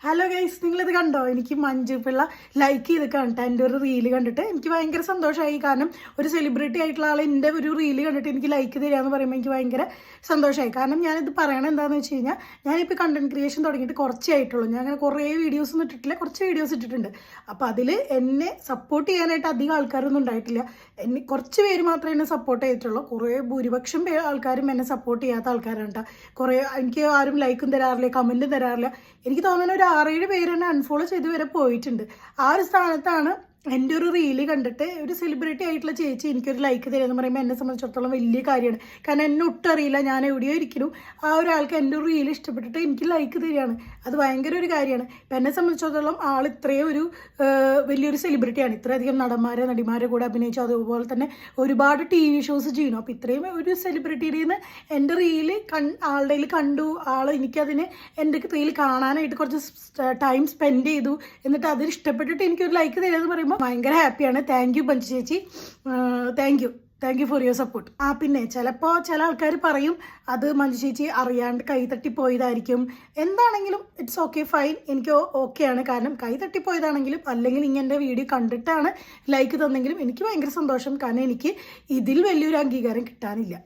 Hello guys, നിങ്ങളിത് കണ്ടോ? എനിക്ക് മഞ്ജു പിള്ള ലൈക്ക് ചെയ്ത് കണ്ടിട്ട് എൻ്റെ ഒരു റീല് കണ്ടിട്ട് എനിക്ക് ഭയങ്കര സന്തോഷമായി. കാരണം ഒരു സെലിബ്രിറ്റി ആയിട്ടുള്ള ആൾ എൻ്റെ ഒരു റീല് കണ്ടിട്ട് എനിക്ക് ലൈക്ക് തരികയെന്ന് പറയുമ്പോൾ എനിക്ക് ഭയങ്കര സന്തോഷമായി. കാരണം ഞാനിത് പറയണത് എന്താണെന്ന് വെച്ച് കഴിഞ്ഞാൽ, ഞാനിപ്പോൾ കണ്ടന്റ് ക്രിയേഷൻ തുടങ്ങിയിട്ട് കുറച്ചേ ആയിട്ടുള്ളൂ. ഞാൻ അങ്ങനെ കുറേ വീഡിയോസ് ഒന്നും ഇട്ടിട്ടില്ല, കുറച്ച് വീഡിയോസ് ഇട്ടിട്ടുണ്ട്. അപ്പോൾ അതിൽ എന്നെ സപ്പോർട്ട് ചെയ്യാനായിട്ട് അധികം ആൾക്കാരൊന്നും ഉണ്ടായിട്ടില്ല. എന്നെ കുറച്ച് പേര് മാത്രമേ എന്നെ സപ്പോർട്ട് ചെയ്തിട്ടുള്ളൂ. കുറേ ഭൂരിപക്ഷം ആൾക്കാരും എന്നെ സപ്പോർട്ട് ചെയ്യാത്ത ആൾക്കാരാണ് കേട്ടോ. കുറേ എനിക്ക് ആരും ലൈക്കും തരാറില്ല, കമൻറ്റും തരാറില്ല. എനിക്ക് തോന്നുന്ന ഒരു 6-7 പേര് തന്നെ അൺഫോളോ ചെയ്ത് വരെ പോയിട്ടുണ്ട്. ആ ഒരു സ്ഥാനത്താണ് എൻ്റെ ഒരു റീല് കണ്ടിട്ട് ഒരു സെലിബ്രിറ്റി ആയിട്ടുള്ള ചേച്ചി എനിക്കൊരു ലൈക്ക് തരുമെന്ന് പറയുമ്പോൾ എന്നെ സംബന്ധിച്ചിടത്തോളം വലിയ കാര്യമാണ്. കാരണം എന്നെ ഒട്ടും അറിയില്ല, ഞാൻ എവിടെയോ ഇരിക്കുന്നു, ആ ഒരാൾക്ക് എൻ്റെ ഒരു റീല് ഇഷ്ടപ്പെട്ടിട്ട് എനിക്ക് ലൈക്ക് തരികയാണ്. അത് ഭയങ്കര ഒരു കാര്യമാണ്. ഇപ്പം എന്നെ സംബന്ധിച്ചിടത്തോളം ആൾ ഇത്രയും ഒരു വലിയൊരു സെലിബ്രിറ്റിയാണ്. ഇത്രയധികം നടിമാരെ കൂടെ അഭിനയിച്ചു, അതുപോലെ തന്നെ ഒരുപാട് TV ഷോസ് ചെയ്യുന്നു. അപ്പോൾ ഇത്രയും ഒരു സെലിബ്രിറ്റിയിൽ നിന്ന് എൻ്റെ റീല് ആളുടെ കണ്ടു, ആൾ എനിക്കതിന് എൻ്റെ റീൽ കാണാനായിട്ട് കുറച്ച് ടൈം സ്പെൻഡ് ചെയ്തു, എന്നിട്ട് അതിന് ഇഷ്ടപ്പെട്ടിട്ട് എനിക്കൊരു ലൈക്ക് തരുമെന്ന് പറയുമ്പോൾ ഭയങ്കര ഹാപ്പിയാണ്. താങ്ക് യു മഞ്ജു ചേച്ചി, thank you for your support. പിന്നെ ചിലപ്പോൾ ചില ആൾക്കാർ പറയും അത് മഞ്ജു ചേച്ചി അറിയാണ്ട് കൈ തട്ടിപ്പോയതായിരിക്കും. എന്താണെങ്കിലും ഇറ്റ്സ് ഓക്കെ, ഫൈൻ, എനിക്ക് ഓക്കെയാണ്. കാരണം കൈ തട്ടിപ്പോയതാണെങ്കിലും അല്ലെങ്കിൽ ഇങ്ങനെ വീഡിയോ കണ്ടിട്ടാണ് ലൈക്ക് തന്നെങ്കിലും എനിക്ക് ഭയങ്കര സന്തോഷം. കാരണം എനിക്ക് ഇതിൽ വലിയൊരു അംഗീകാരം കിട്ടാനില്ല.